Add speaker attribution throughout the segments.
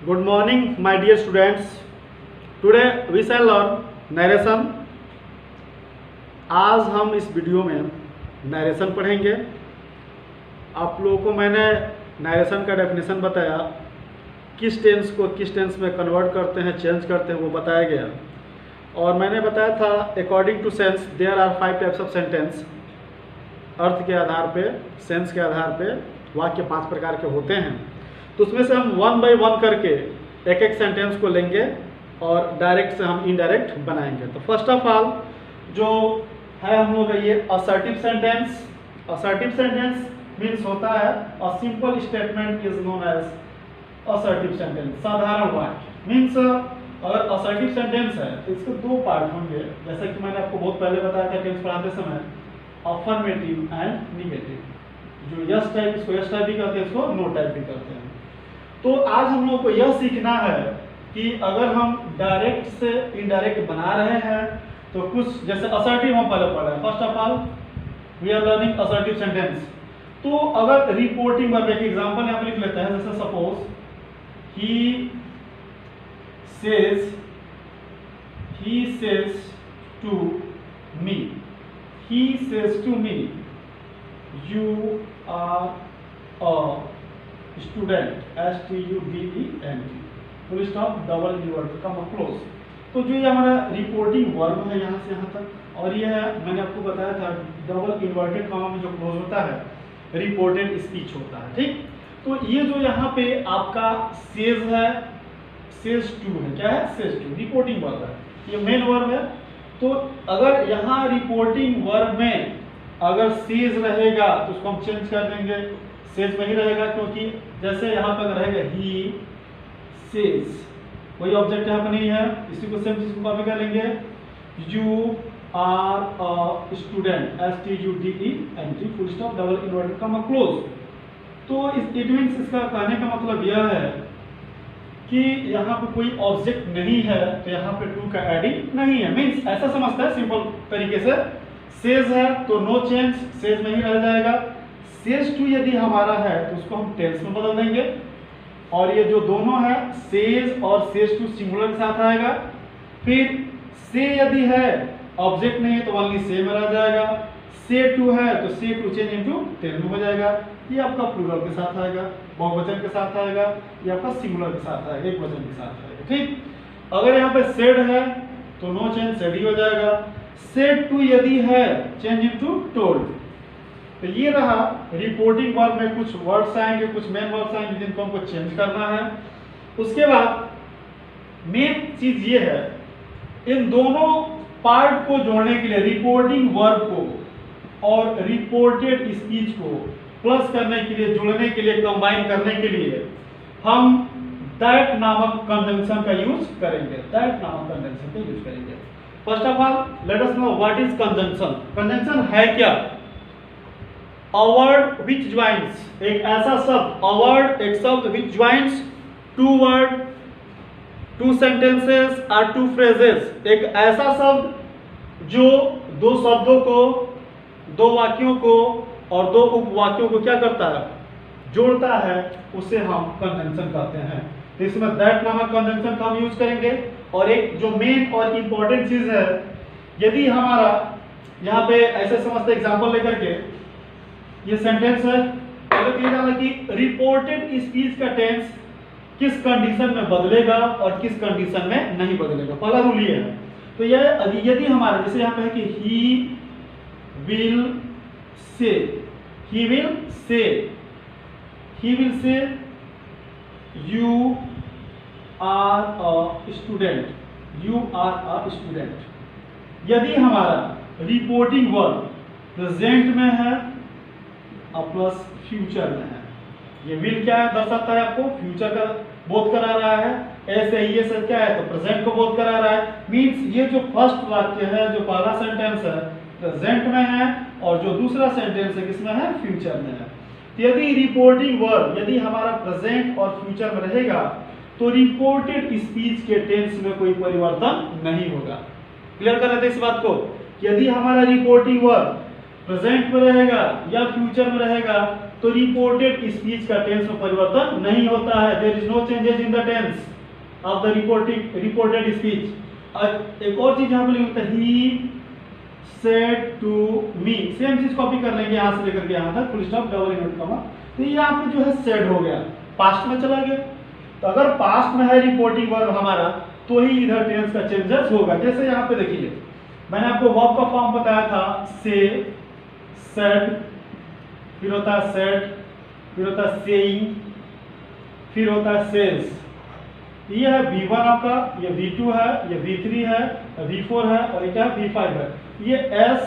Speaker 1: Good morning, my dear students. Today we shall learn narration. आज हम इस video में नरेशन पढ़ेंगे। आप लोगों को मैंने नरेशन का डेफिनेशन बताया, किस टेंस को किस टेंस में कन्वर्ट करते हैं, चेंज करते हैं, वो बताया गया। और मैंने बताया था according to sense there are 5 types of sentence. अर्थ के आधार पे, सेंस के आधार पे वाक्य 5 प्रकार के होते हैं। तो उसमें से हम 1 बाय 1 करके एक एक सेंटेंस को लेंगे और डायरेक्ट से हम इनडायरेक्ट बनाएंगे। तो फर्स्ट ऑफ ऑल जो है हम लोग ये assertive sentence. Assertive sentence means होता है a simple statement is known as assertive sentence. साधारण वाक्य मीन्स अगर असर्टिव सेंटेंस है तो इसके 2 पार्ट होंगे, जैसा कि मैंने आपको बहुत पहले बताया था टेंस पढ़ाते समय, अफर्मेटिव एंड निगेटिव। जो यस टाइप, इसको यस टाइप भी कहते हैं, इसको नो टाइप भी कहते हैं। तो आज हम लोग को यह सीखना है कि अगर हम डायरेक्ट से इनडायरेक्ट बना रहे हैं तो कुछ, जैसे असर्टिव हम पहले पढ़ रहे हैं। First of all we are learning assertive sentence. तो अगर रिपोर्टिंग वर्ब, एक एग्जांपल यहां पे लिख लेते हैं, जैसे suppose he says to me, he says to me you are a student, student, full stop, double inverted comma close. तो जो ये हमारा रिपोर्टिंग वर्ब है यहाँ से यहाँ तक, और ये है मैंने आपको बताया था डबल इनवर्टेड कॉमा में जो क्लोज होता है रिपोर्टेड स्पीच होता है। ठीक, तो ये जो यहाँ पे आपका सेज है, सेज टू है, क्या है, सेज टू, रिपोर्टिंग वर्ब है, ये मेन वर्ब है। तो अगर यहाँ रिपोर्टिंग वर्ब में अगर सेज रहेगा तो उसको हम चेंज कर देंगे, सेज में ही रहेगा, क्योंकि जैसे यहाँ पर रहेगा ही सेज, कोई ऑब्जेक्ट यहाँ पर नहीं है, इसी को सेम चीज को कॉपी कर लेंगे, you are a student, STUDENT, full stop, double inverted comma close. तो इट मींस, इसका कहने का मतलब यह है कि यहाँ पे कोई ऑब्जेक्ट नहीं है तो यहाँ पे टू का एडिंग नहीं है। मींस ऐसा समझता है सिंपल तरीके से, सेज है तो नो चेंज, सेज में ही रह जाएगा। सेज टू यदि हमारा है तो उसको हम टेंस में बदल देंगे, और ये जो दोनों है सेज और सेज टू सिंगुलर के साथ आएगा। फिर से यदि है, ऑब्जेक्ट नहीं है तो ओनली से में रह जाएगा। से टू है तो से टू चेंज इनटू टेन में हो जाएगा। ये आपका प्लूरल के साथ आएगा, बहुवचन के साथ आएगा, ये आपका सिंगुलर के साथ आएगा, एक वचन के साथ आएगा। ठीक, अगर यहाँ पे सेड है तो नो चेंज, सेड ही हो जाएगा। सेड टू यदि है चेंज इनटू टोल्ड। तो ये रहा रिपोर्टिंग वर्ब में कुछ वर्ड्स आएंगे, कुछ मेन वर्ड्स आएंगे जिनको हमको चेंज करना है। उसके बाद मेन चीज ये है, इन दोनों पार्ट को जोड़ने के लिए, रिपोर्टिंग वर्ब को और रिपोर्टेड स्पीच को प्लस करने के लिए, जोड़ने के लिए, कंबाइन करने के लिए हम दैट नामक कंजंक्शन का यूज करेंगे। दैट नामक कंजंक्शन का यूज करेंगे। First of all let us know what is conjunction. Conjunction है क्या? A word which joins, एक ऐसा शब्द, a word, एक शब्द which joins two word, two sentences or two phrases, एक ऐसा शब्द जो दो शब्दों को, दो वाक्यों को और दो उपवाक्यों को क्या करता है, जोड़ता है, उसे हम कंजंक्शन कहते हैं। तो इसमें दैट नामक कंजंक्शन का हम यूज करेंगे। और एक जो मेन और इंपॉर्टेंट चीज है, यदि हमारा यहाँ पे ऐसे समझते एग्जांपल लेकर के, ये सेंटेंस है, अगर कहा जाना कि रिपोर्टेड स्पीच का टेंस किस कंडीशन में बदलेगा और किस कंडीशन में नहीं बदलेगा, पहला रूल ये है। तो यह यदि हमारा, जैसे यहाँ पे है कि he will say, he will say you are a student, you are a student। यदि हमारा रिपोर्टिंग वर्ब प्रेजेंट में है और प्लस फ्यूचर में है, ये विल क्या है, दर्शाता है आपको फ्यूचर का बोध करा रहा है। ऐसे ही ये सब क्या है, तो प्रेजेंट को बोध करा रहा है। मींस ये जो फर्स्ट वाक्य है, जो पहला सेंटेंस है, प्रेजेंट में है, और जो दूसरा सेंटेंस है किसमें है, फ्यूचर में है। तो यदि रिपोर्टिंग वर्ब यदि हमारा प्रेजेंट और फ्यूचर में रहेगा तो रिपोर्टेड स्पीच के टेंस में कोई परिवर्तन नहीं होगा। क्लियर कर लेते हैं इस बात को। यदि हमारा रिपोर्टिंग वर्ब प्रेजेंट में रहेगा या फ्यूचर में रहेगा तो रिपोर्टेड स्पीच का टेंस में परिवर्तन नहीं होता है। There is no changes in the tense of the reported speech. एक और चीज यहाँ पे लिखते हैं, he said to me, same चीज कॉपी कर लेंगे यहाँ से लेकर के यहाँ तक, full stop double invert comma. तो यहाँ पे जो है सेड हो गया, पास्ट में चला गया। तो अगर पास्ट में है रिपोर्टिंग वर्ब हमारा, तो ही इधर टेंस का चेंजेस होगा। जैसे यहाँ पे देखिए, मैंने आपको वर्ब का फॉर्म बताया था, से, सेड, फिर होता है सेड, फिर होता है सेइंग, फिर होता है सेज। ये है V1 आपका, ये V2 है, ये V3 है, V4 है और ये क्या है V5 है। ये S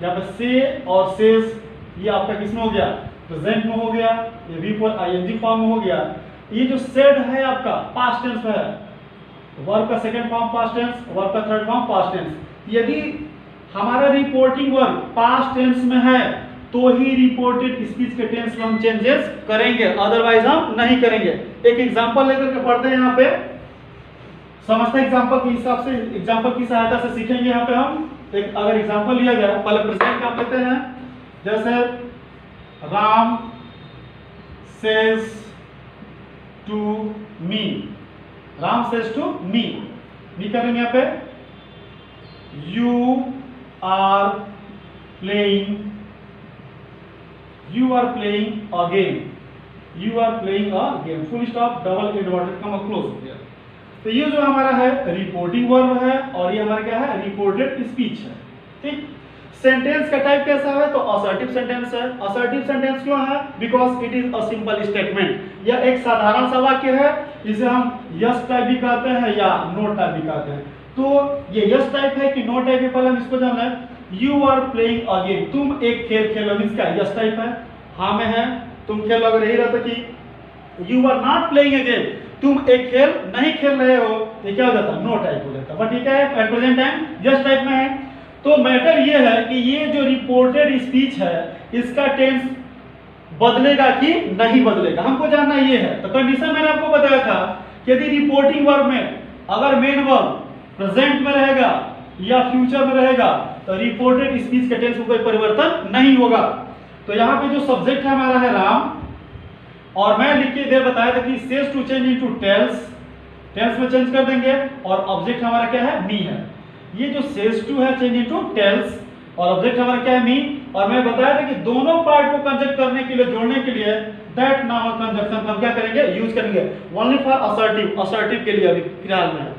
Speaker 1: यहाँ पे से और सेज, ये आपका किसमें हो गया, प्रेजेंट में हो गया। ये V4 ING फॉर्म में हो गया। ये जो सेड है आपका पास्ट टेंस में है, वर्ब का second form past tense, verb का थर्ड फॉर्म पास्ट टेंस। यदि हमारा रिपोर्टिंग वर्ब पास्ट टेंस में है तो ही रिपोर्टेड स्पीच के टेंस में हम चेंजेस करेंगे, अदरवाइज हम नहीं करेंगे। एक एग्जांपल लेकर के पढ़ते हैं यहाँ पे, समझते एग्जांपल के हिसाब से, एग्जांपल की सहायता से सीखेंगे। यहाँ पे हम एक अगर एग्जांपल लिया जाए, पहले प्रेजेंट का लेते हैं। जैसे Ram says to me, Ram says to me, me करेंगे यहाँ पे, you are playing, you are playing a game, you are playing a game, full stop double inverted comma close हो गया। तो ये जो हमारा है रिपोर्टिंग वर्ब है और ये हमारा क्या है, रिपोर्टेड स्पीच है। ठीक, सेंटेंस का टाइप कैसा है, तो असर्टिव सेंटेंस है। असर्टिव सेंटेंस क्यों है, because it is a simple statement. यह एक साधारण सा वाक्य है, जिसे हम यस टाइप भी कहते हैं या नो टाइप भी कहते हैं। तो ये यस टाइप है कि नो टाइप है, पहले हम इसको जानना है। You are playing a game, तुम एक खेल खेलोगे, इसका यस टाइप है, हाँ में है, तुम खेल, अगर यही रहता कि you are not playing a game, तुम एक खेल नहीं खेल रहे हो, ये क्या हो जाता, नो टाइप हो जाता। बट ये क्या है, at present time yes type में है। तो मैटर ये है कि ये जो रिपोर्टेड स्पीच है, इसका टेंस बदलेगा कि नहीं बदलेगा, हमको जानना ये है। तो कंडीशन मैंने आपको बताया था कि यदि रिपोर्टिंग वर्ब में अगर मेन वर्ब प्रेजेंट में रहेगा या फ्यूचर में रहेगा, तो रिपोर्टेड स्पीच के टेंस में कोई परिवर्तन नहीं होगा। तो यहाँ पे जो सब्जेक्ट है हमारा है राम, और मैं लिख के इधर बताया था कि says to change into tells, tells में चेंज कर देंगे, और ऑब्जेक्ट हमारा क्या है, मी है। ये जो सेज टू है चेंज इनटू टेल्स, और ऑब्जेक्ट हमारा क्या है, मी। और मैं बताया था कि दोनों पार्ट को कंजक्ट करने के लिए, जोड़ने के लिए दैट नामक कंजक्शन हम क्या करेंगे, यूज करेंगे ओनली फॉर असर्टिव, असर्टिव के लिए अभी फिलहाल में है।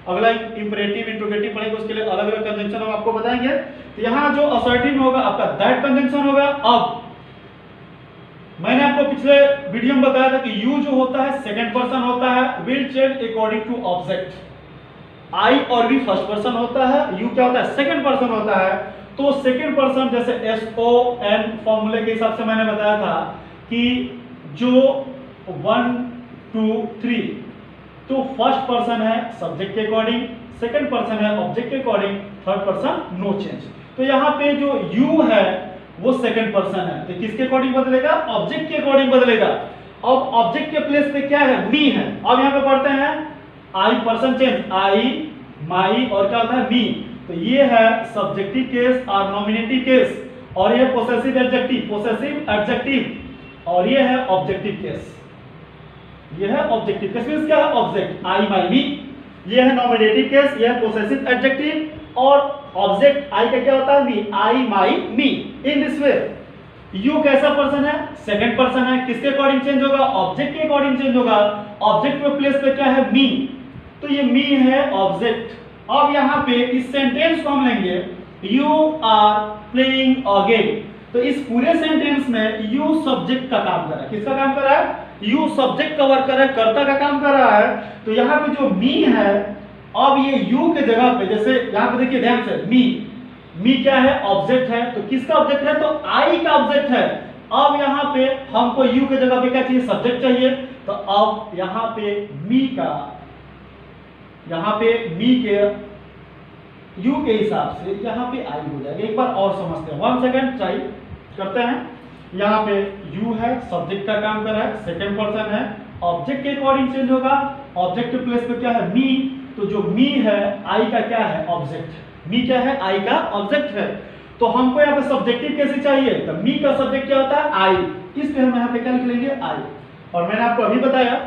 Speaker 1: अगला इंपरेटिव इंट्रोगेटिव पढ़ेंगे, उसके लिए अलग अलग कंजंक्शन हम आपको बताएंगे। तो यहाँ जो असर्टिव में होगा आपका दैट कंजंक्शन होगा। अब मैंने आपको पिछले वीडियो में बताया था कि यू जो होता है सेकंड पर्सन होता है, will change according to object. I और वी फर्स्ट पर्सन होता है, यू क्या होता है, सेकंड पर्सन होता है। तो सेकंड पर्सन जैसे SON फॉर्मूले के हिसाब से मैंने बताया था कि जो 1 2 3, तो फर्स्ट पर्सन है सब्जेक्ट के अकॉर्डिंग, सेकंड पर्सन है ऑब्जेक्ट के according, third person no change. तो यहाँ पे जो यू है वो सेकंड पर्सन है, तो किसके अकॉर्डिंग बदलेगा, ऑब्जेक्ट के अकॉर्डिंग बदलेगा। अब ऑब्जेक्ट के प्लेस पे क्या है, मी है। अब यहाँ पे पढ़ते हैं आई पर्सन चेंज, आई माई और क्या होता है, मी। तो ये है सब्जेक्टिव केस और नॉमिनेटिव केस, और ये पोसेसिव एडजेक्टिव, पोसेसिव एडजेक्टिव, और ये है ऑब्जेक्टिव केस। ये है ऑब्जेक्टिव केस मींस क्या है, ऑब्जेक्ट आई माई मी। ये है नॉमिनेटिव केस, ये है पोसेसिव एडजेक्टिव, और ऑब्जेक्ट आई का क्या होता है, मी, आई माई मी। इन दिस वे यू कैसा पर्सन है, सेकंड पर्सन है, किसके अकॉर्डिंग चेंज होगा, ऑब्जेक्ट के अकॉर्डिंग चेंज होगा। ऑब्जेक्ट के प्लेस पे क्या है, मी, तो ये मी है ऑब्जेक्ट। अब यहाँ पे इस सेंटेंस को हम लेंगे, you are playing a game. तो इस पूरे सेंटेंस में यू सब्जेक्ट का काम कर रहा है, किसका काम कर रहा है, यू सब्जेक्ट का वर्क कर रहा है, कर्ता का काम कर रहा है। तो यहाँ पे जो मी है, अब ये यू के जगह पे, जैसे यहाँ पे देखिए ध्यान से, मी क्या है, ऑब्जेक्ट है। तो किसका ऑब्जेक्ट है, तो आई का ऑब्जेक्ट है। अब यहाँ पे हमको यू के जगह पे क्या चाहिए, सब्जेक्ट चाहिए। तो अब यहाँ पे मी का, यहाँ पे मी के यू के हिसाब से यहाँ पे आई हो जाएगा। एक बार और समझते हैं, 1 सेकंड चाहिए करते हैं। यहाँ पे यू है, सब्जेक्ट का काम कर रहा है, सेकंड पर्सन है, ऑब्जेक्ट के अकॉर्डिंग चेंज होगा। ऑब्जेक्ट के प्लेस पे क्या है, मी। तो जो मी है, आई का क्या है, ऑब्जेक्ट। मी क्या है, आई का ऑब्जेक्ट है। तो हमको यहाँ पे सब्जेक्टिव कैसे चाहिए, तो मी का सब्जेक्ट क्या होता है, आई। इसलिए हम यहाँ पे क्या लिख लेंगे आई। और मैंने आपको अभी बताया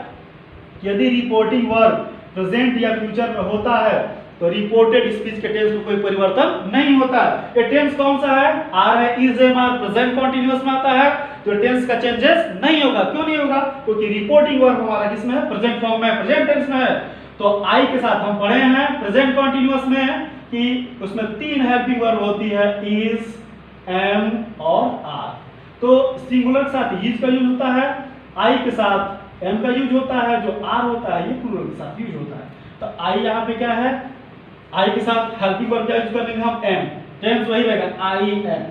Speaker 1: यदि रिपोर्टिंग वर्ब प्रेजेंट या फ्यूचर में होता है तो रिपोर्टेड स्पीच के टेंस में कोई परिवर्तन नहीं होता। ये टेंस कौन सा है? आर है, is am are present continuous में आता है, तो टेंस का चेंजेस नहीं होगा। क्यों नहीं होगा? क्योंकि रिपोर्टिंग वर्ब हमारा किसमें है? प्रेजेंट फॉर्म में, प्रेजेंट टेंस में है। तो आई के साथ हम पढ़े हैं प्रेजेंट कंटीन्यूअस में कि उसमें 3 हेल्पिंग वर्ब होती है, इज, एम और आर। तो सिंगुलर के साथ इज का यूज होता है, आई के साथ एम का यूज होता है, जो आर होता है ये प्लूरल के साथ यूज होता है। तो आई यहाँ पे क्या है? आई के साथ हेल्पिंग वर्ब क्या यूज करेंगे हम? एम। टेंस वही रहेगा आई एम,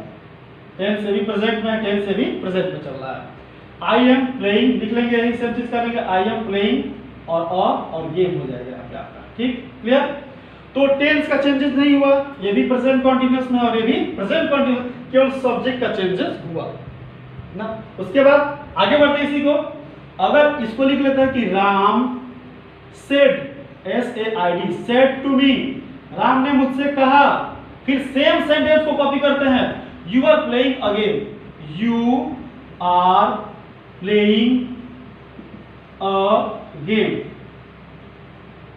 Speaker 1: टेंस से भी प्रेजेंट में, टेंस से भी प्रेजेंट में चल रहा है। आई एम प्लेइंग लिख लेंगे, यही सब चीज करेंगे, आई एम प्लेइंग और गेम हो जाएगा यहाँ पे आपका। ठीक, क्लियर? तो टेंस का चेंजेस नहीं हुआ, ये भी प्रेजेंट कंटीन्यूअस में और ये भी प्रेजेंट कंटीन्यूअस, केवल सब्जेक्ट का चेंजेस हुआ ना। उसके बाद आगे बढ़ते हैं इसी को। अगर इसको लिख लेते हैं कि Ram said, SAID, said to me, Ram ने मुझसे कहा, फिर सेम सेंटेंस को कॉपी करते हैं, you are playing again, you are playing a game.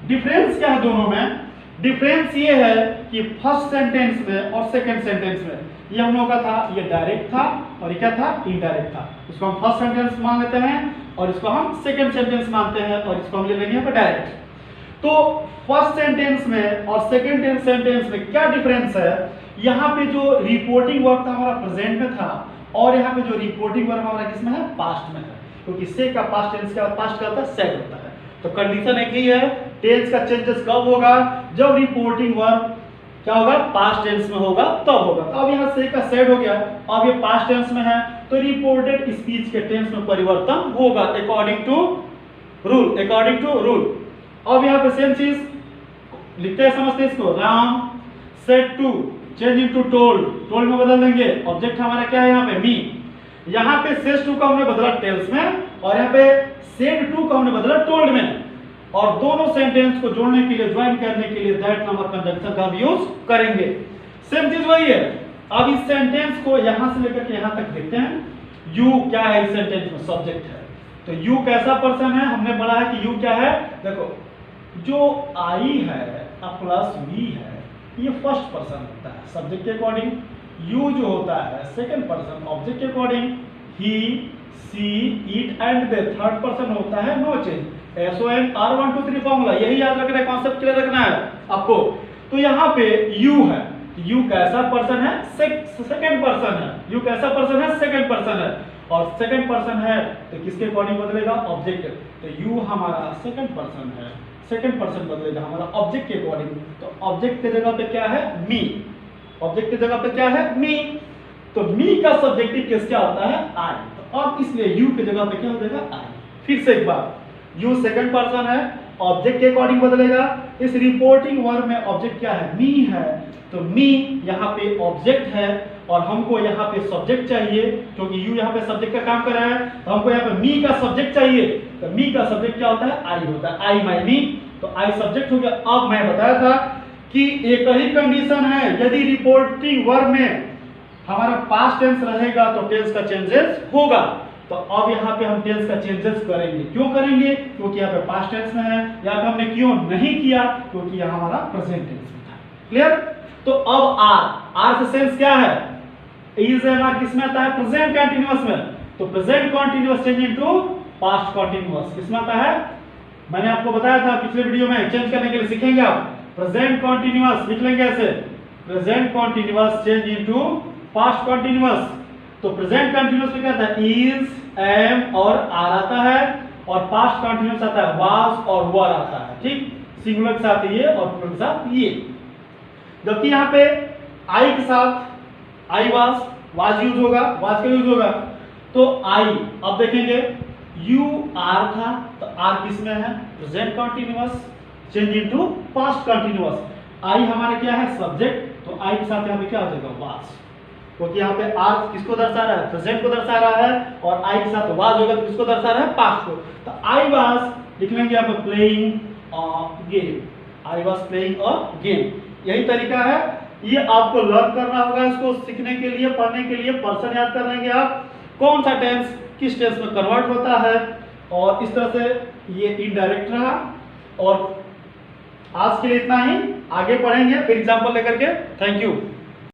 Speaker 1: Difference क्या है दोनों में? डिफरेंस ये है कि फर्स्ट सेंटेंस में और सेकंड सेंटेंस में ये हम लोगों का था, ये डायरेक्ट था और ये क्या था? इनडायरेक्ट था। इसको हम फर्स्ट सेंटेंस मान लेते हैं और इसको हम सेकंड सेंटेंस मानते हैं और इसको हम ले लेंगे यहाँ पे डायरेक्ट। तो फर्स्ट सेंटेंस में और सेकंड सेंटेंस में क्या डिफरेंस है? यहाँ पे जो रिपोर्टिंग वर्ब था हमारा प्रेजेंट में था और यहाँ पे जो रिपोर्टिंग वर्ब हमारा किसमें है? पास्ट में है। क्योंकि से का पास्ट टेंस का पास्ट का होता है, सेड होता है। तो कंडीशन एक ही है, टेंस का चेंजेस कब होगा? जब रिपोर्टिंग वर्ब क्या होगा? पास्ट टेंस में होगा तब होगा। तो अब यहाँ से का सेड हो गया, अब ये पास्ट टेंस में है तो रिपोर्टेड स्पीच के टेंस में परिवर्तन होगा according to rule, according to rule. अब यहाँ पे सेम चीज लिखते हैं, समझते हैं इसको। Ram said to, change into told, told में बदल देंगे। ऑब्जेक्ट हमारा क्या है यहाँ पे? मी। यहाँ पे सेज टू का हमने बदला टेल्स में और यहाँ पे सेड टू का हमने बदला टोल्ड में। और दोनों सेंटेंस को जोड़ने के लिए, ज्वाइन करने के लिए दैट नामक कंजंक्शन का हम यूज करेंगे। सेम चीज वही है। अब इस सेंटेंस को यहां से लेकर के यहां तक देखते हैं। यू क्या है इस सेंटेंस में? सब्जेक्ट है। तो यू कैसा पर्सन है? हमने पढ़ा है कि यू क्या है? देखो, जो आई है प्लस वी है, ये फर्स्ट पर्सन होता है सब्जेक्ट के अकॉर्डिंग। यू जो होता है सेकंड पर्सन ऑब्जेक्ट के according. He, she, it and they third person होता है, no change. SON R1 2 3 formula, यही याद रखना है, कॉन्सेप्ट क्लियर रखना है आपको। तो यहाँ पे यू है, यू कैसा पर्सन है? सेकंड पर्सन है। यू कैसा पर्सन है? सेकंड पर्सन है। और सेकंड पर्सन है तो किसके अकॉर्डिंग बदलेगा? ऑब्जेक्ट। तो यू हमारा सेकंड पर्सन है, सेकंड पर्सन बदलेगा हमारा ऑब्जेक्ट के अकॉर्डिंग। तो ऑब्जेक्ट की जगह पे क्या है? मी। ऑब्जेक्ट की जगह पे क्या है? मी। तो मी का सब्जेक्टिव केस क्या होता है? आई। तो अब इसलिए यू की जगह पे क्या हो जाएगा? आई। फिर से एक बार, यू सेकंड पर्सन है, ऑब्जेक्ट के अकॉर्डिंग बदलेगा। इस रिपोर्टिंग वर्ब में ऑब्जेक्ट क्या है? मी है। तो मी यहाँ पे ऑब्जेक्ट है और हमको यहाँ पे सब्जेक्ट चाहिए, क्योंकि यू यहाँ पे सब्जेक्ट का काम कर रहा है, तो हमको यहाँ पे मी का सब्जेक्ट चाहिए। तो मी का सब्जेक्ट क्या होता है? आई होता है। आई माई मी। तो आई सब्जेक्ट हो गया। अब मैं बताया था कि एक ही कंडीशन है, यदि रिपोर्टिंग वर्ब में हमारा पास्ट टेंस रहेगा तो टेंस का चेंजेस होगा। तो अब यहाँ पे हम टेंस का चेंजेस करेंगे। क्यों करेंगे? क्योंकि यहाँ पे पास्ट टेंस में है। यहाँ पे हमने क्यों नहीं किया? क्योंकि यहाँ हमारा प्रेजेंट टेंस में था। क्लियर? तो अब आर से सेंस क्या है? इज एंड आर किसमें आता है? प्रेजेंट कंटीन्यूअस में। तो present continuous change into past continuous किसमें आता है? मैंने आपको बताया था पिछले वीडियो में, चेंज करने के लिए सीखेंगे आप। प्रेजेंट कंटीन्यूअस लिख लेंगे ऐसे, present continuous change into past continuous. तो प्रेजेंट कंटीन्यूअस में क्या आता है? इज, एम और आर आता है और पास्ट कंटीन्यूअस आता है वाज और वर आता है। ठीक, सिंगुलर के साथ ये और प्लूरल के साथ ये। जबकि यहाँ पे आई के साथ आई वाज यूज होगा, वाज का यूज होगा। तो आई, अब देखेंगे यू आर था तो आर किस में है? Present continuous change into past continuous. I हमारा क्या है? सब्जेक्ट। तो आई के साथ यहाँ पे क्या हो जाएगा? वाज। क्योंकि यहाँ पे आर किसको दर्शा रहा है? प्रेजेंट को दर्शा रहा है और आई के साथ वाज होगा तो किसको दर्शा रहा है? पास्ट को। तो आई वाज लिख लेंगे यहाँ पे playing a game. I was playing a game. यही तरीका है, ये आपको लर्न करना होगा। इसको सीखने के लिए, पढ़ने के लिए पर्सन याद कर लेंगे आप। कौन सा टेंस किस टेंस में कन्वर्ट होता है, और इस तरह से ये इनडायरेक्ट रहा। और आज के लिए इतना ही, आगे पढ़ेंगे फिर एग्जाम्पल लेकर के। Thank you.